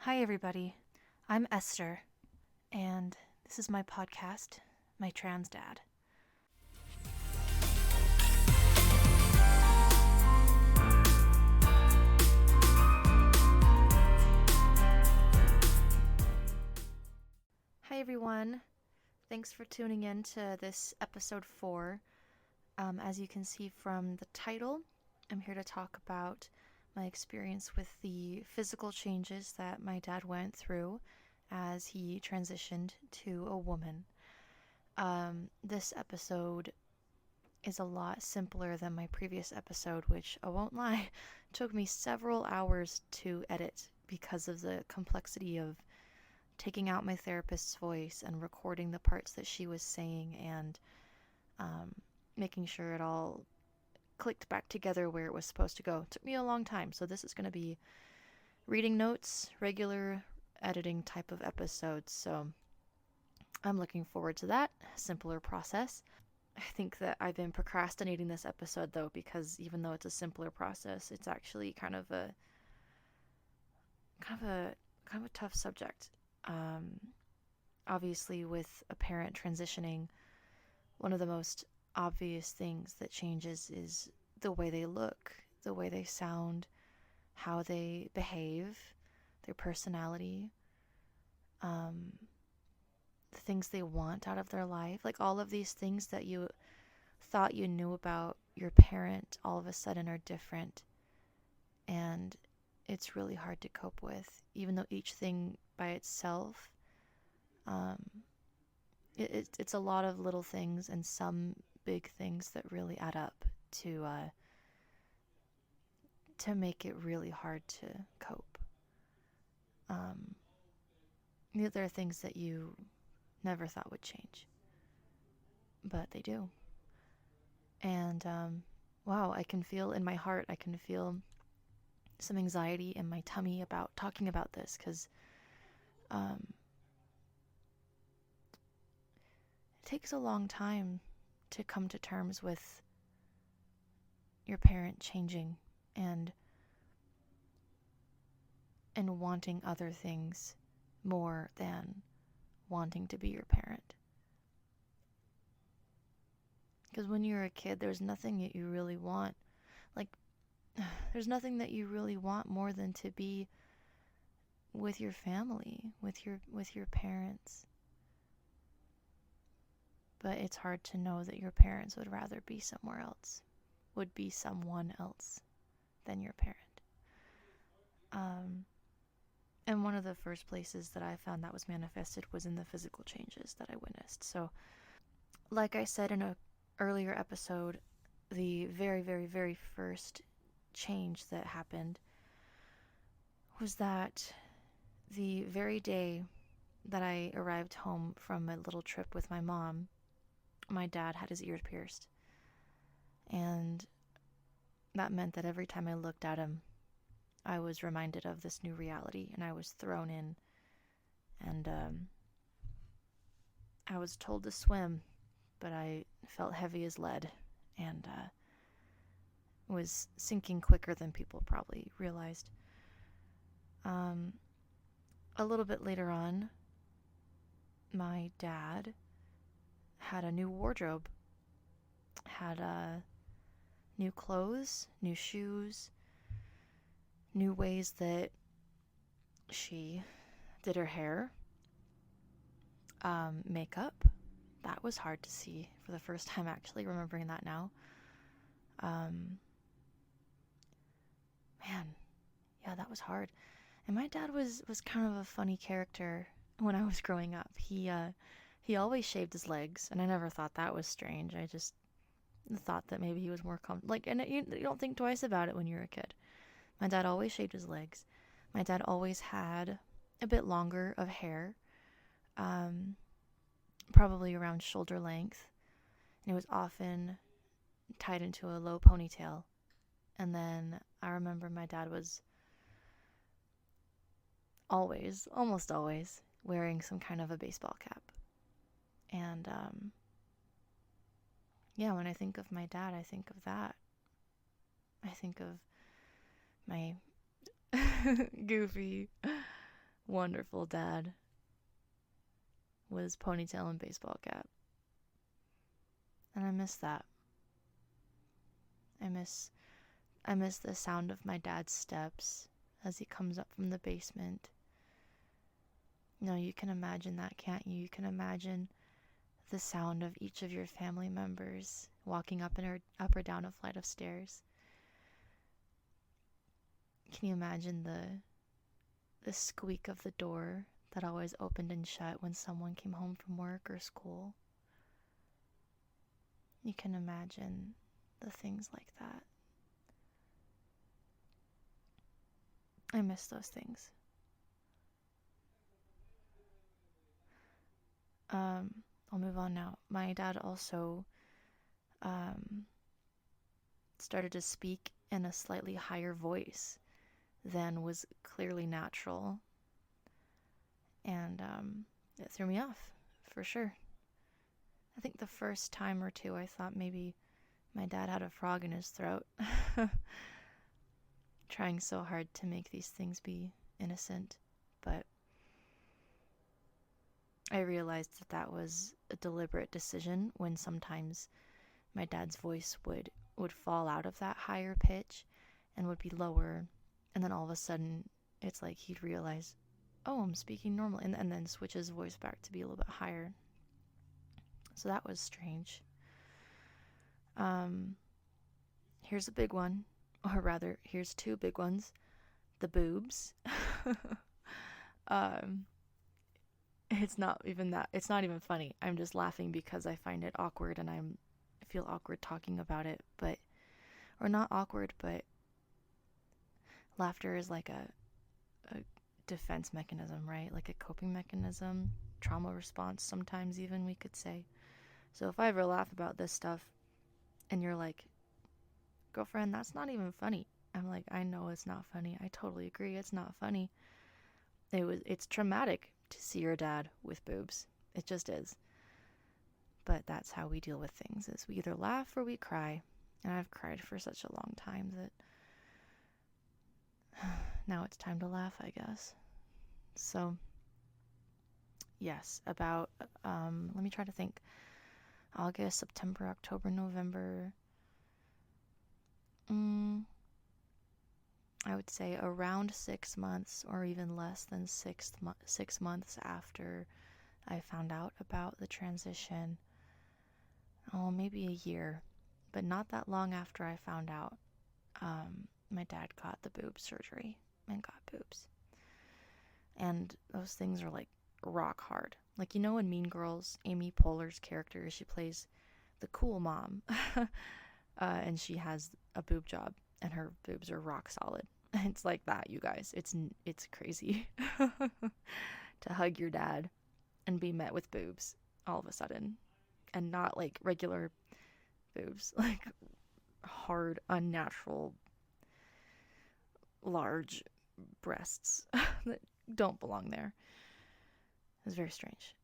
Hi, everybody. I'm Esther, and this is my podcast, My Trans Dad. Hi, everyone. Thanks for tuning in to this episode 4. As you can see from the title, I'm here to talk about my experience with the physical changes that my dad went through as he transitioned to a woman. This episode is a lot simpler than my previous episode, which, I won't lie, took me several hours to edit because of the complexity of taking out my therapist's voice and recording the parts that she was saying and making sure it all clicked back together where it was supposed to go. It took me a long time, so this is going to be reading notes, regular editing type of episodes, so I'm looking forward to that simpler process. I think that I've been procrastinating this episode though, because even though it's a simpler process, it's actually kind of a tough subject. Obviously, with a parent transitioning, one of the most obvious things that changes is the way they look, the way they sound, how they behave, their personality, the things they want out of their life. Like all of these things that you thought you knew about your parent all of a sudden are different. And it's really hard to cope with, even though each thing by itself, it's a lot of little things and some big things that really add up to make it really hard to cope. There are things that you never thought would change, but they do. And wow, I can feel in my heart, I can feel some anxiety in my tummy about talking about this, because it takes a long time to come to terms with your parent changing and wanting other things more than wanting to be your parent. Because when you're a kid, there's nothing that you really want. Like, there's nothing that you really want more than to be with your family, with your parents. But it's hard to know that your parents would rather be somewhere else, would be someone else than your parent. And one of the first places that I found that was manifested was in the physical changes that I witnessed. So, like I said in an earlier episode, the very, very, very first change that happened was that the very day that I arrived home from a little trip with my mom, my dad had his ears pierced. And that meant that every time I looked at him, I was reminded of this new reality, and I was thrown in, and I was told to swim, but I felt heavy as lead, and was sinking quicker than people probably realized. A little bit later on, my dad had a new wardrobe, had new clothes, new shoes, new ways that she did her hair, makeup. That was hard to see for the first time, actually, remembering that now. Man, yeah, that was hard. And my dad was kind of a funny character when I was growing up. He always shaved his legs, and I never thought that was strange. I just thought that maybe he was more and you don't think twice about it when you're a kid. My dad always shaved his legs. My dad always had a bit longer of hair, probably around shoulder length, and it was often tied into a low ponytail. And then I remember my dad was almost always, wearing some kind of a baseball cap. And yeah, when I think of my dad, I think of that. I think of my goofy wonderful dad with his ponytail and baseball cap. And I miss that. I miss the sound of my dad's steps as he comes up from the basement. No, you can imagine that, can't you? You can imagine the sound of each of your family members walking up or down a flight of stairs. Can you imagine the squeak of the door that always opened and shut when someone came home from work or school? You can imagine the things like that. I miss those things. I'll move on now. My dad also started to speak in a slightly higher voice than was clearly natural. And it threw me off, for sure. I think the first time or two I thought maybe my dad had a frog in his throat. Trying so hard to make these things be innocent. But I realized that was a deliberate decision when sometimes my dad's voice would fall out of that higher pitch and would be lower, and then all of a sudden it's like he'd realize, oh, I'm speaking normally, and then switch his voice back to be a little bit higher. So that was strange. Here's a big one, or rather, here's two big ones. The boobs. It's not even funny. I'm just laughing because I find it awkward and I feel awkward talking about it, or not awkward, but laughter is like a defense mechanism, right? Like a coping mechanism, trauma response sometimes even, we could say. So if I ever laugh about this stuff and you're like, girlfriend, that's not even funny. I'm like, I know it's not funny. I totally agree. It's not funny. It's traumatic to see your dad with boobs. It just is. But that's how we deal with things, is we either laugh or we cry. And I've cried for such a long time that now it's time to laugh, I guess. So, yes, about, let me try to think. August, September, October, November. I would say around 6 months, or even less than 6 months after I found out about the transition. Oh, maybe a year, but not that long after I found out, my dad got the boob surgery and got boobs. And those things are like rock hard. Like, you know, in Mean Girls, Amy Poehler's character, she plays the cool mom, and she has a boob job, and her boobs are rock solid. It's like that, you guys. It's crazy to hug your dad and be met with boobs all of a sudden, and not like regular boobs, like hard, unnatural, large breasts that don't belong there. It was very strange.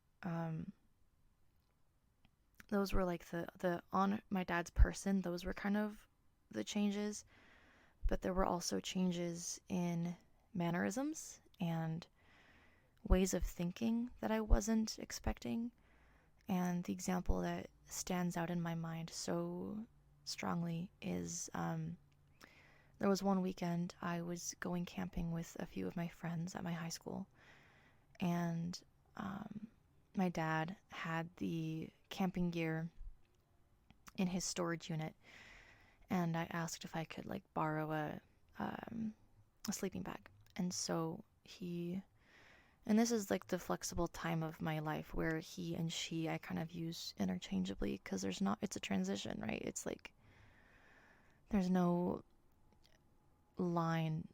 Those were like the on my dad's person, those were kind of the changes, but there were also changes in mannerisms and ways of thinking that I wasn't expecting. And the example that stands out in my mind so strongly is there was one weekend I was going camping with a few of my friends at my high school, and my dad had the camping gear in his storage unit, and I asked if I could like borrow a sleeping bag. And so and this is like the flexible time of my life where he and she I kind of use interchangeably, because it's a transition, right? It's like there's no line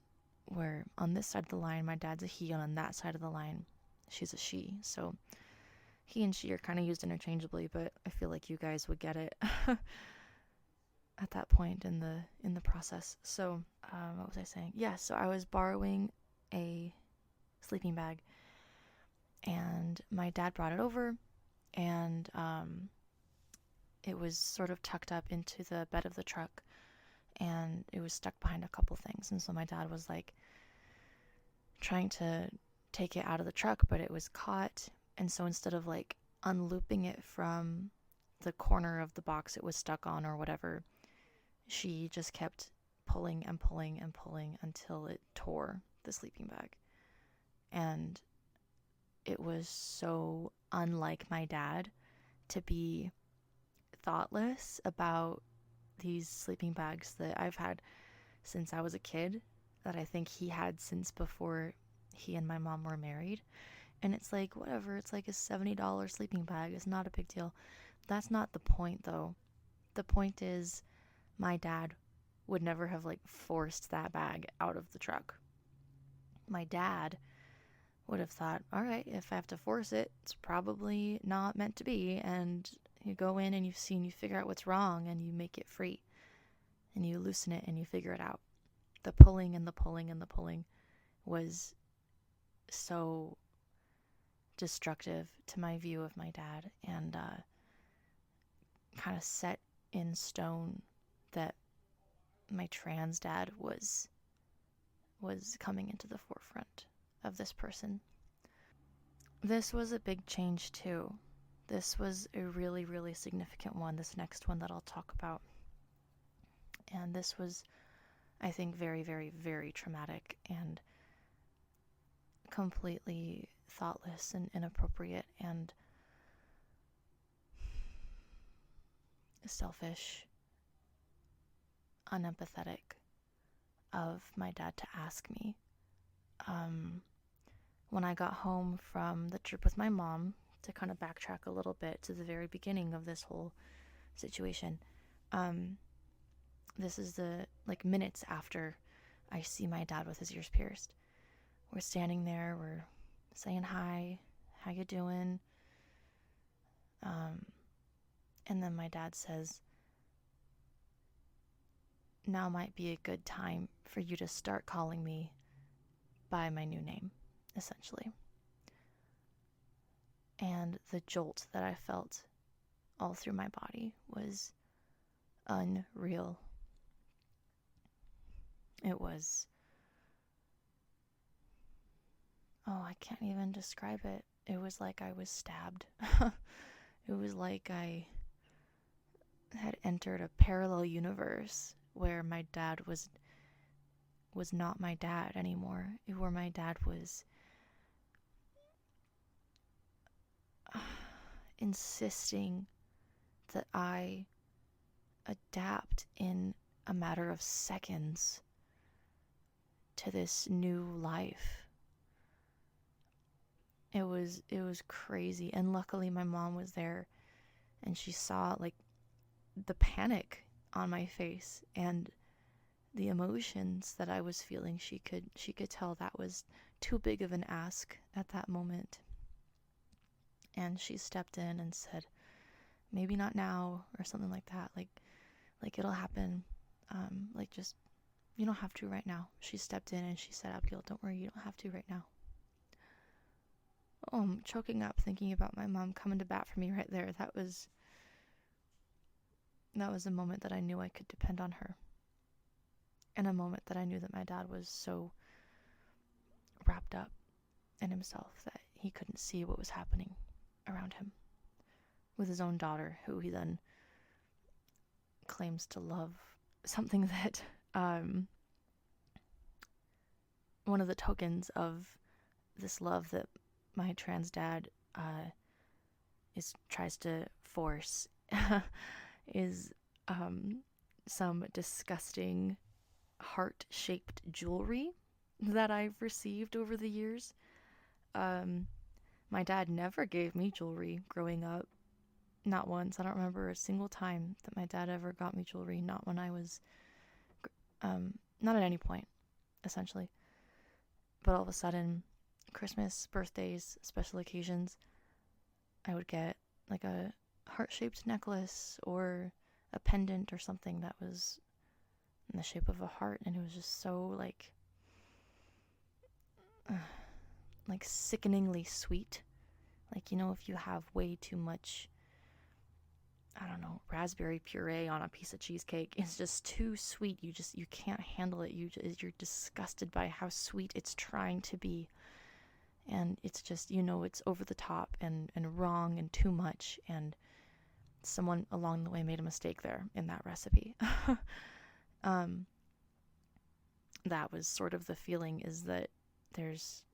where on this side of the line my dad's a he, and on that side of the line she's a she. So he and she are kind of used interchangeably, but I feel like you guys would get it at that point in the process. So what was I saying? Yeah, so I was borrowing a sleeping bag, and my dad brought it over, and it was sort of tucked up into the bed of the truck, and it was stuck behind a couple things. And so my dad was like trying to take it out of the truck, but it was caught. And so instead of like unlooping it from the corner of the box it was stuck on or whatever, she just kept pulling and pulling and pulling until it tore the sleeping bag. And it was so unlike my dad to be thoughtless about these sleeping bags that I've had since I was a kid, that I think he had since before he and my mom were married. And it's like, whatever, it's like a $70 sleeping bag. It's not a big deal. That's not the point, though. The point is, my dad would never have like forced that bag out of the truck. My dad would have thought, all right, if I have to force it, it's probably not meant to be. And you go in and you see and you figure out what's wrong and you make it free. And you loosen it and you figure it out. The pulling and the pulling and the pulling was so destructive to my view of my dad, and kind of set in stone that my trans dad was coming into the forefront of this person. This was a big change too. This was a really, really significant one, this next one that I'll talk about. And this was, I think, very, very, very traumatic and completely thoughtless and inappropriate and selfish, unempathetic of my dad to ask me. When I got home from the trip with my mom, to kind of backtrack a little bit to the very beginning of this whole situation, this is the minutes after I see my dad with his ears pierced. We're standing there, we're saying hi, how you doing? And then my dad says, now might be a good time for you to start calling me by my new name, essentially. And the jolt that I felt all through my body was unreal. It was, I can't even describe it. It was like I was stabbed. It was like I had entered a parallel universe where my dad was not my dad anymore. Where my dad was insisting that I adapt in a matter of seconds to this new life. It was crazy, and luckily my mom was there and she saw the panic on my face and the emotions that I was feeling. She could tell that was too big of an ask at that moment. And she stepped in and said, maybe not now, or something like that. Like it'll happen. Just, you don't have to right now. She stepped in and she said, Abigail, don't worry, you don't have to right now. Oh, I'm choking up thinking about my mom coming to bat for me right there. That was a moment that I knew I could depend on her. And a moment that I knew that my dad was so wrapped up in himself that he couldn't see what was happening around him with his own daughter, who he then claims to love. Something that one of the tokens of this love that my trans dad tries to force is some disgusting heart-shaped jewelry that I've received over the years. My dad never gave me jewelry growing up. Not once. I don't remember a single time that my dad ever got me jewelry. Not when I was, not at any point, essentially. But all of a sudden, Christmas, birthdays, special occasions, I would get a heart-shaped necklace or a pendant or something that was in the shape of a heart, and it was just so sickeningly sweet. If you have way too much, I don't know, raspberry puree on a piece of cheesecake, it's just too sweet. You can't handle it. You're disgusted by how sweet it's trying to be. and it's just, it's over the top and wrong and too much, and someone along the way made a mistake there in that recipe. um, that was sort of the feeling, is that there's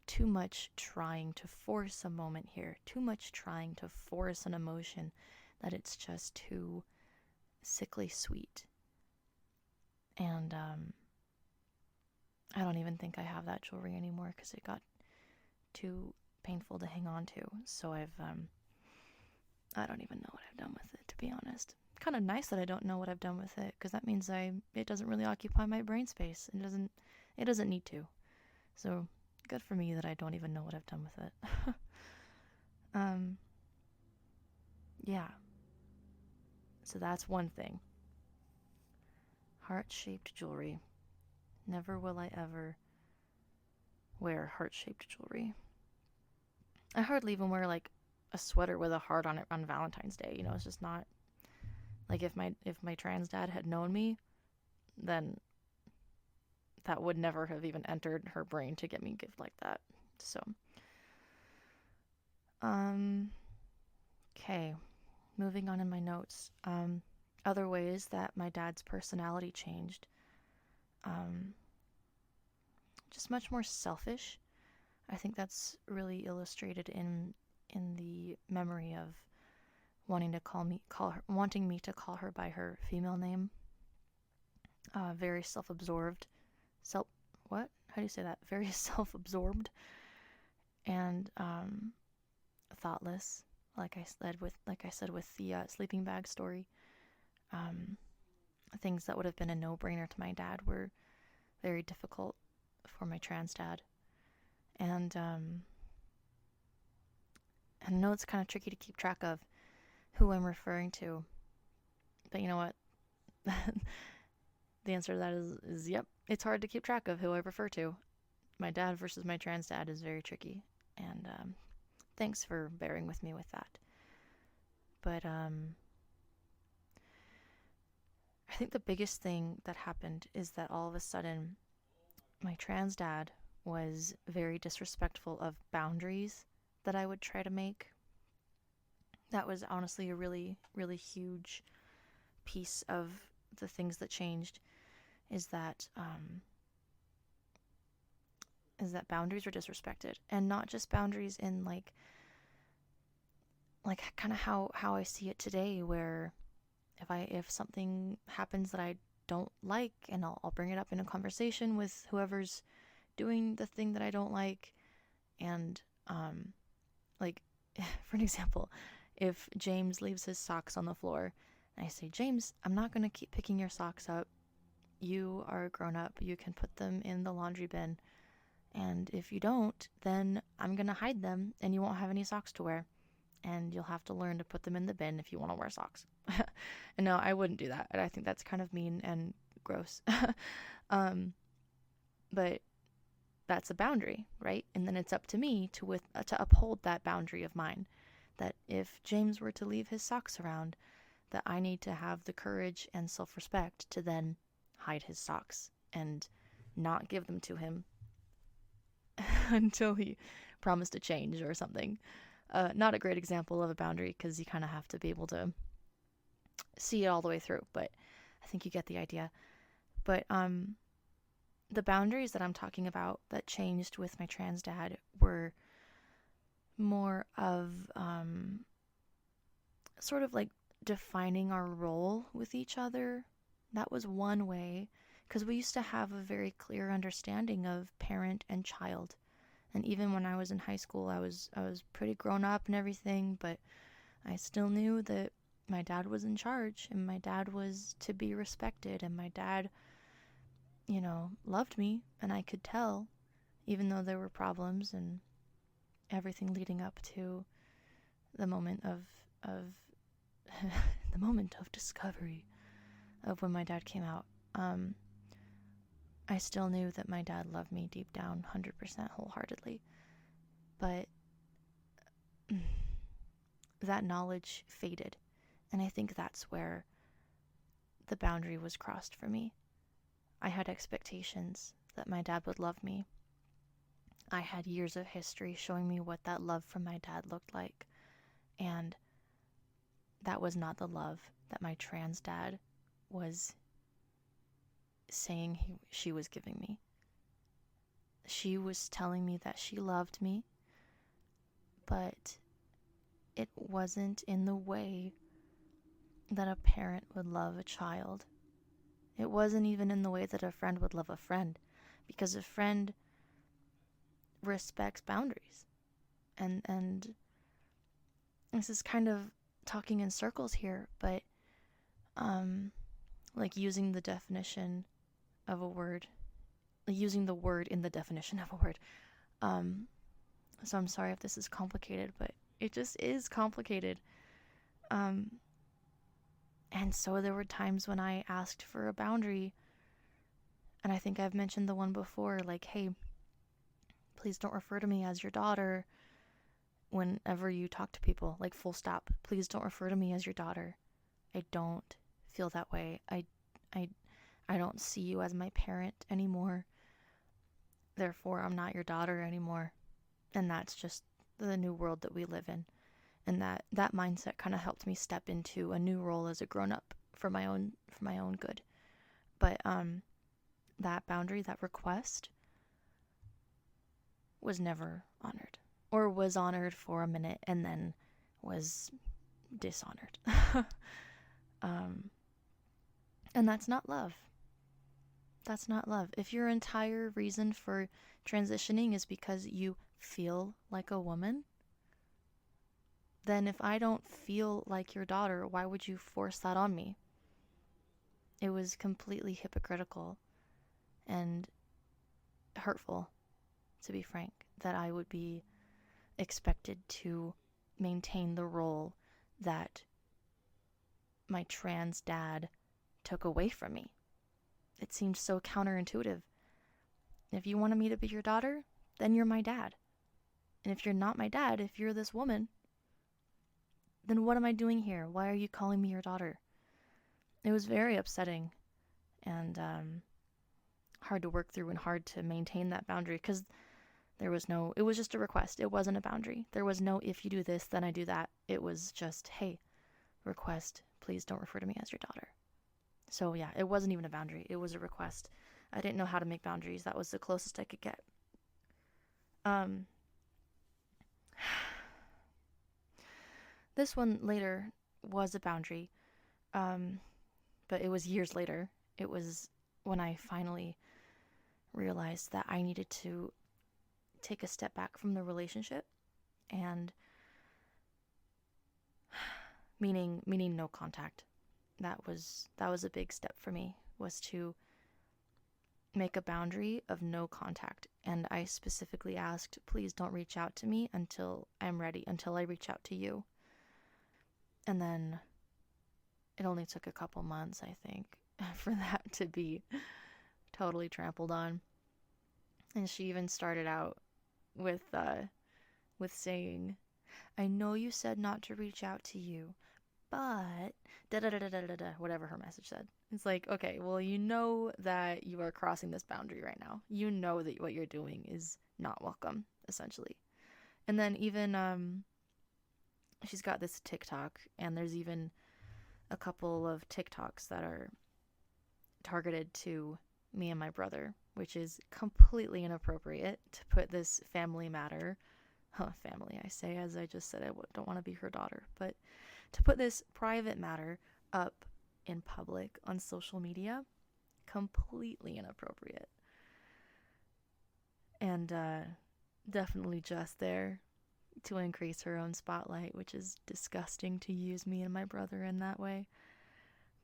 too much trying to force a moment here, too much trying to force an emotion, that it's just too sickly sweet. And I don't even think I have that jewelry anymore because it got too painful to hang on to. So I don't even know what I've done with it, to be honest. Kind of nice that I don't know what I've done with it, because that means it doesn't really occupy my brain space. It doesn't need to. So good for me that I don't even know what I've done with it. Yeah. So that's one thing. Heart-shaped jewelry. Never will I ever wear heart-shaped jewelry. I hardly even wear like a sweater with a heart on it on Valentine's Day. It's just not like, if my trans dad had known me, then that would never have even entered her brain to get me a gift like that. So, okay, moving on in my notes. Other ways that my dad's personality changed. Just much more selfish. I think that's really illustrated in the memory of wanting me to call her by her female name. Very self-absorbed. What? How do you say that? Very self-absorbed and thoughtless. Like I said with the sleeping bag story. Things that would have been a no-brainer to my dad were very difficult for my trans dad. And I know it's kind of tricky to keep track of who I'm referring to. But you know what? The answer to that is yep. It's hard to keep track of who I refer to. My dad versus my trans dad is very tricky. And thanks for bearing with me with that. But I think the biggest thing that happened is that all of a sudden my trans dad was very disrespectful of boundaries that I would try to make. That was honestly a really, really huge piece of the things that changed, is that boundaries were disrespected. And not just boundaries in like kind of how I see it today, where if something happens that I don't like, and I'll bring it up in a conversation with whoever's doing the thing that I don't like. And like, for an example, if James leaves his socks on the floor, and I say, James, I'm not going to keep picking your socks up. You are a grown up. You can put them in the laundry bin. And if you don't, then I'm going to hide them and you won't have any socks to wear. And you'll have to learn to put them in the bin if you want to wear socks. And no, I wouldn't do that. I think that's kind of mean and gross. But that's a boundary, right? And then it's up to me to uphold that boundary of mine. That if James were to leave his socks around, that I need to have the courage and self-respect to then hide his socks and not give them to him until he promised to change or something. Not a great example of a boundary, because you kind of have to be able to see it all the way through, but I think you get the idea. But the boundaries that I'm talking about that changed with my trans dad were more of sort of like defining our role with each other. That was one way, because we used to have a very clear understanding of parent and child. And even when I was in high school, I was pretty grown up and everything, but I still knew that my dad was in charge, and my dad was to be respected, and my dad, loved me, and I could tell, even though there were problems and everything leading up to the moment of the moment of discovery of when my dad came out. I still knew that my dad loved me deep down, 100% wholeheartedly. But that knowledge faded. And I think that's where the boundary was crossed for me. I had expectations that my dad would love me, I had years of history showing me what that love from my dad looked like. And that was not the love that my trans dad was saying she was giving me. She was telling me that she loved me, but it wasn't in the way that a parent would love a child. It wasn't even in the way that a friend would love a friend, because a friend respects boundaries. And this is kind of talking in circles here, but like using the definition of a word, using the word in the definition of a word. So I'm sorry if this is complicated, but it just is complicated. And so there were times when I asked for a boundary, and I think I've mentioned the one before, like, hey, please don't refer to me as your daughter whenever you talk to people, like, full stop. Please don't refer to me as your daughter. I don't feel that way. I don't see you as my parent anymore. Therefore, I'm not your daughter anymore. And that's just the new world that we live in. And that mindset kind of helped me step into a new role as a grown-up for my own good. But that boundary, that request, was never honored, or was honored for a minute and then was dishonored. And that's not love. That's not love. If your entire reason for transitioning is because you feel like a woman, then if I don't feel like your daughter, why would you force that on me? It was completely hypocritical and hurtful, to be frank, that I would be expected to maintain the role that my trans dad took away from me. It seemed so counterintuitive. If you wanted me to be your daughter, then you're my dad. And if you're not my dad, if you're this woman, then what am I doing here? Why are you calling me your daughter? It was very upsetting and hard to work through and hard to maintain that boundary, because it was just a request. It wasn't a boundary. There was no, if you do this, then I do that. It was just, hey, request, please don't refer to me as your daughter. So yeah, it wasn't even a boundary. It was a request. I didn't know how to make boundaries. That was the closest I could get. This one later was a boundary, but it was years later. It was when I finally realized that I needed to take a step back from the relationship, and meaning no contact. That was a big step for me, was to make a boundary of no contact. And I specifically asked, please don't reach out to me until I'm ready, until I reach out to you. And then it only took a couple months, I think, for that to be totally trampled on. And she even started out with saying, I know you said not to reach out to you, but da-da-da-da-da-da, whatever her message said. It's like, okay, well, you know that you are crossing this boundary right now. You know that what you're doing is not welcome, essentially. And then even, she's got this TikTok, and there's even a couple of TikToks that are targeted to me and my brother, which is completely inappropriate to put this family matter, family, I say, as I just said, I don't want to be her daughter, but to put this private matter up in public on social media, completely inappropriate. And definitely just there to increase her own spotlight, which is disgusting to use me and my brother in that way.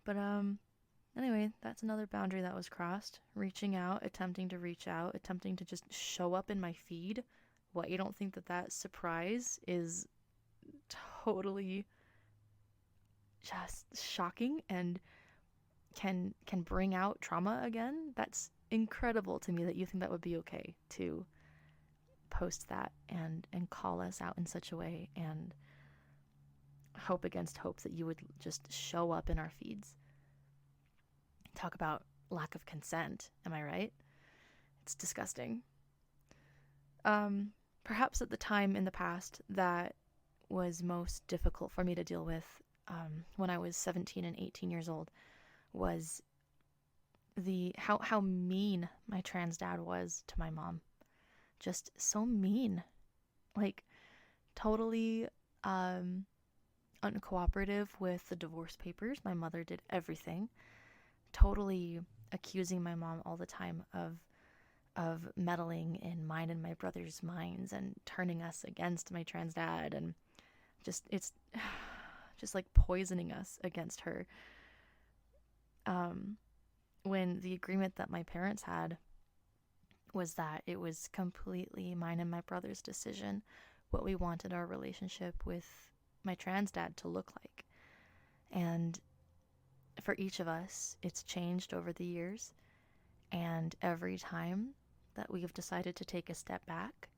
But anyway, that's another boundary that was crossed. Reaching out, attempting to just show up in my feed. What, you don't think that surprise is totally just shocking and can bring out trauma again? That's incredible to me that you think that would be okay to post that and call us out in such a way, and hope against hope that you would just show up in our feeds. Talk about lack of consent, am I right? It's disgusting. Perhaps at the time in the past that was most difficult for me to deal with when I was 17 and 18 years old was the how mean my trans dad was to my mom. Just so mean. Like totally uncooperative with the divorce papers. My mother did everything. Totally accusing my mom all the time of meddling in mine and my brother's minds and turning us against my trans dad, and it's just like poisoning us against her. When the agreement that my parents had was that it was completely mine and my brother's decision what we wanted our relationship with my trans dad to look like. And for each of us, it's changed over the years. And every time that we've decided to take a step back,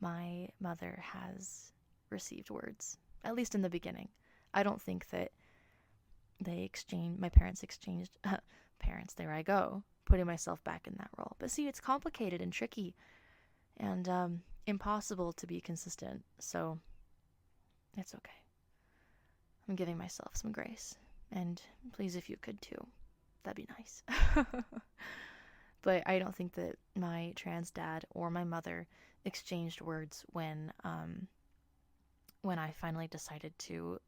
my mother has received words, at least in the beginning. I don't think that my parents exchanged, parents, there I go, putting myself back in that role. But see, it's complicated and tricky and impossible to be consistent, so it's okay. I'm giving myself some grace, and please, if you could too, that'd be nice. But I don't think that my trans dad or my mother exchanged words when I finally decided to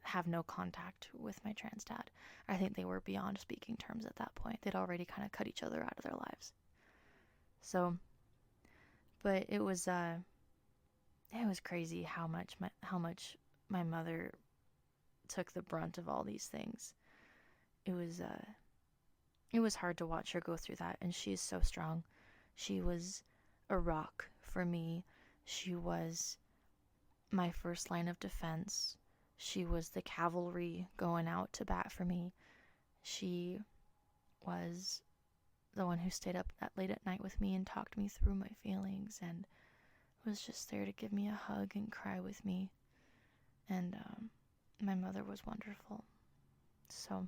have no contact with my trans dad. I think they were beyond speaking terms at that point. They'd already kind of cut each other out of their lives. So, but it was crazy how much my mother took the brunt of all these things. It was hard to watch her go through that, and she is so strong. She was a rock for me. She was my first line of defense. She was the cavalry going out to bat for me. She was the one who stayed up late at night with me and talked me through my feelings and was just there to give me a hug and cry with me. And my mother was wonderful. So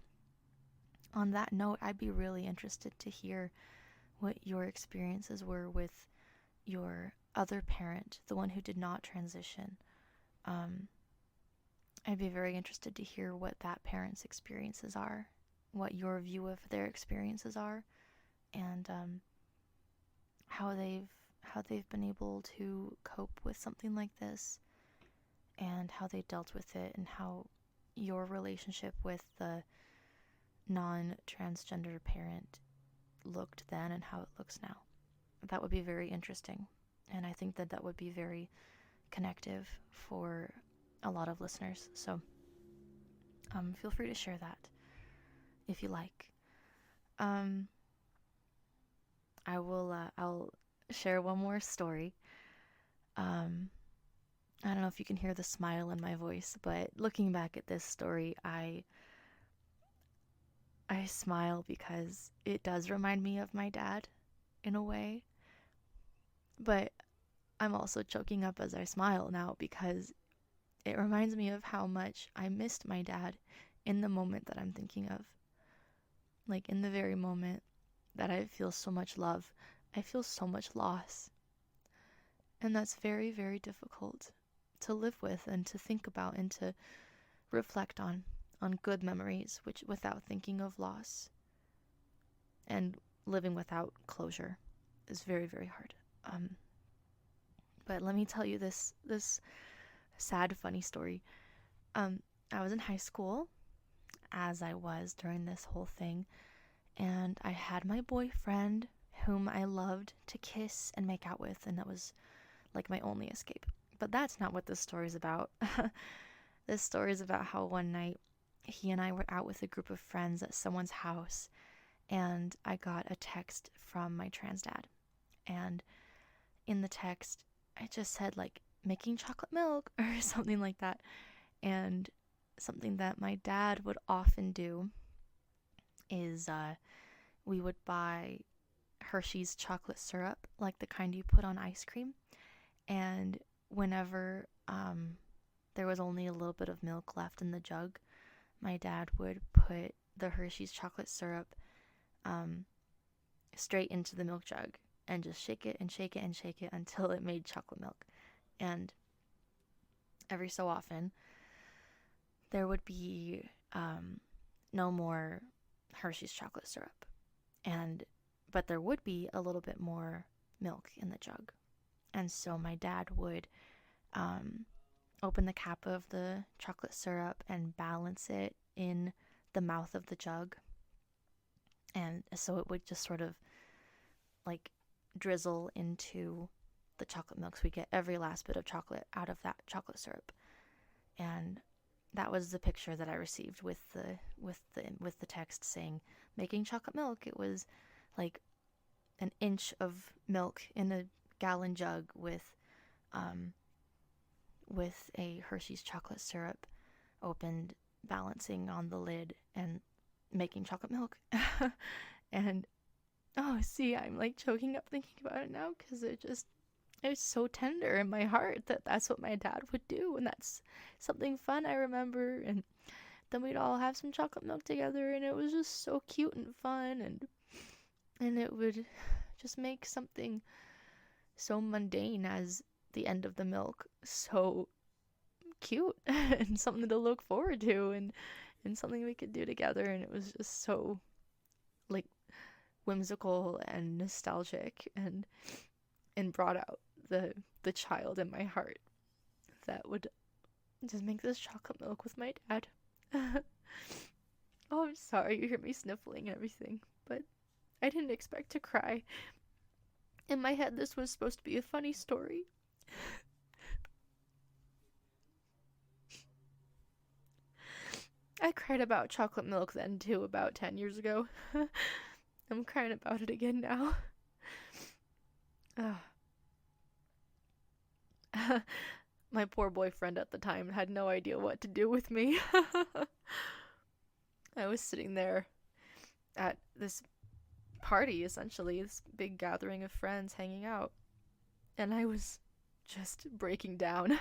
on that note, I'd be really interested to hear what your experiences were with your other parent, the one who did not transition. I'd be very interested to hear what that parent's experiences are, what your view of their experiences are, and how they've been able to cope with something like this, and how they dealt with it, and how your relationship with the non-transgender parent looked then and how it looks now. That would be very interesting, and I think that would be very connective for a lot of listeners. So feel free to share that if you like. I'll share one more story. I don't know if you can hear the smile in my voice, but looking back at this story, I smile because it does remind me of my dad in a way. But I'm also choking up as I smile now because it reminds me of how much I missed my dad in the moment that I'm thinking of. Like in the very moment that I feel so much love, I feel so much loss. And that's very, very difficult to live with and to think about and to reflect on good memories, which without thinking of loss. And living without closure is very, very hard. But let me tell you this sad, funny story. I was in high school, as I was during this whole thing, and I had my boyfriend whom I loved to kiss and make out with, and that was like my only escape. But that's not what this story is about. This story is about how one night he and I were out with a group of friends at someone's house, and I got a text from my trans dad. And in the text, I just said, like, making chocolate milk or something like that. And something that my dad would often do is we would buy Hershey's chocolate syrup, like the kind you put on ice cream. And whenever there was only a little bit of milk left in the jug, my dad would put the Hershey's chocolate syrup straight into the milk jug and just shake it and shake it and shake it until it made chocolate milk. And every so often, there would be no more Hershey's chocolate syrup. But there would be a little bit more milk in the jug. And so my dad would open the cap of the chocolate syrup and balance it in the mouth of the jug. And so it would just sort of like drizzle into the chocolate milk, so we get every last bit of chocolate out of that chocolate syrup. And that was the picture that I received with the text saying making chocolate milk. It was like an inch of milk in a gallon jug with a Hershey's chocolate syrup opened, balancing on the lid and making chocolate milk. And I'm like choking up thinking about it now, because it was so tender in my heart that that's what my dad would do, and that's something fun I remember. And then we'd all have some chocolate milk together, and it was just so cute and fun, and it would just make something so mundane as the end of the milk so cute and something to look forward to, and something we could do together. And it was just so like whimsical and nostalgic, and brought out the child in my heart that would just make this chocolate milk with my dad. Oh, I'm sorry you hear me sniffling and everything, but I didn't expect to cry. In my head, this was supposed to be a funny story. I cried about chocolate milk then too, about 10 years ago. I'm crying about it again now. My poor boyfriend at the time had no idea what to do with me. I was sitting there at this party, essentially, this big gathering of friends hanging out, and I was just breaking down.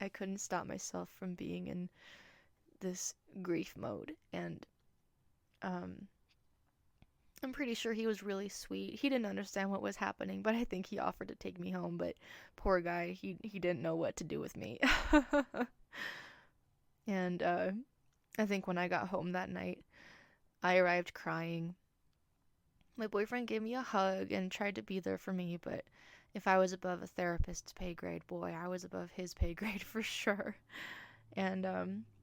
I couldn't stop myself from being in this grief mode, and I'm pretty sure he was really sweet. He didn't understand what was happening, but I think he offered to take me home, but poor guy, he didn't know what to do with me. And I think when I got home that night, I arrived crying. My boyfriend gave me a hug and tried to be there for me, but if I was above a therapist's pay grade, boy, I was above his pay grade for sure. And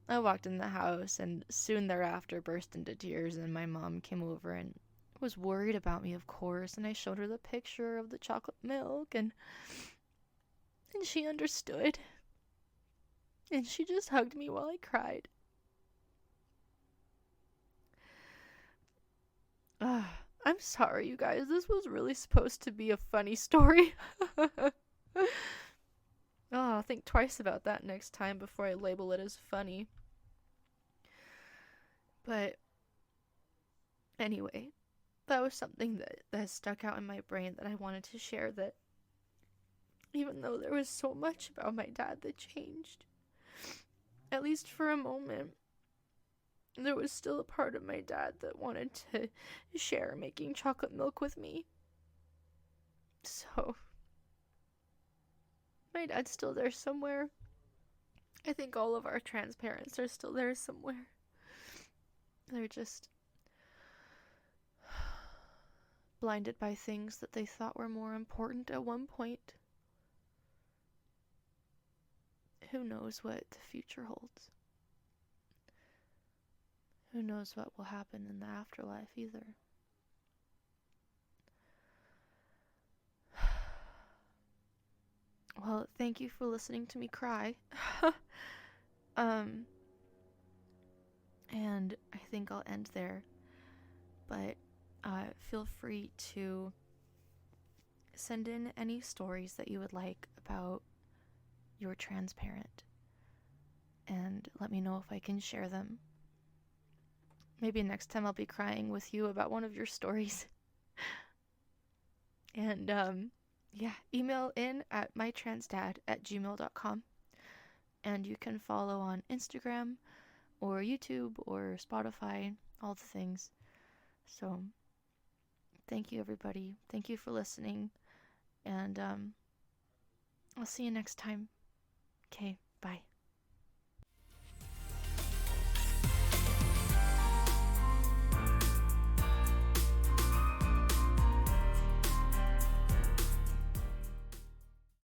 I walked in the house and soon thereafter burst into tears, and my mom came over and was worried about me, of course, and I showed her the picture of the chocolate milk, and she understood. And she just hugged me while I cried. I'm sorry, you guys. This was really supposed to be a funny story. I'll think twice about that next time before I label it as funny. But anyway, that was something that stuck out in my brain that I wanted to share, that even though there was so much about my dad that changed, at least for a moment, there was still a part of my dad that wanted to share making chocolate milk with me. So, my dad's still there somewhere. I think all of our trans parents are still there somewhere. They're just blinded by things that they thought were more important at one point. Who knows what the future holds? Who knows what will happen in the afterlife either? Well, thank you for listening to me cry. And I think I'll end there. But feel free to send in any stories that you would like about your trans parent, and let me know if I can share them. Maybe next time I'll be crying with you about one of your stories. And email in at mytransdad@gmail.com. And you can follow on Instagram or YouTube or Spotify, all the things. So Thank you, everybody. Thank you for listening. And I'll see you next time. Okay, bye.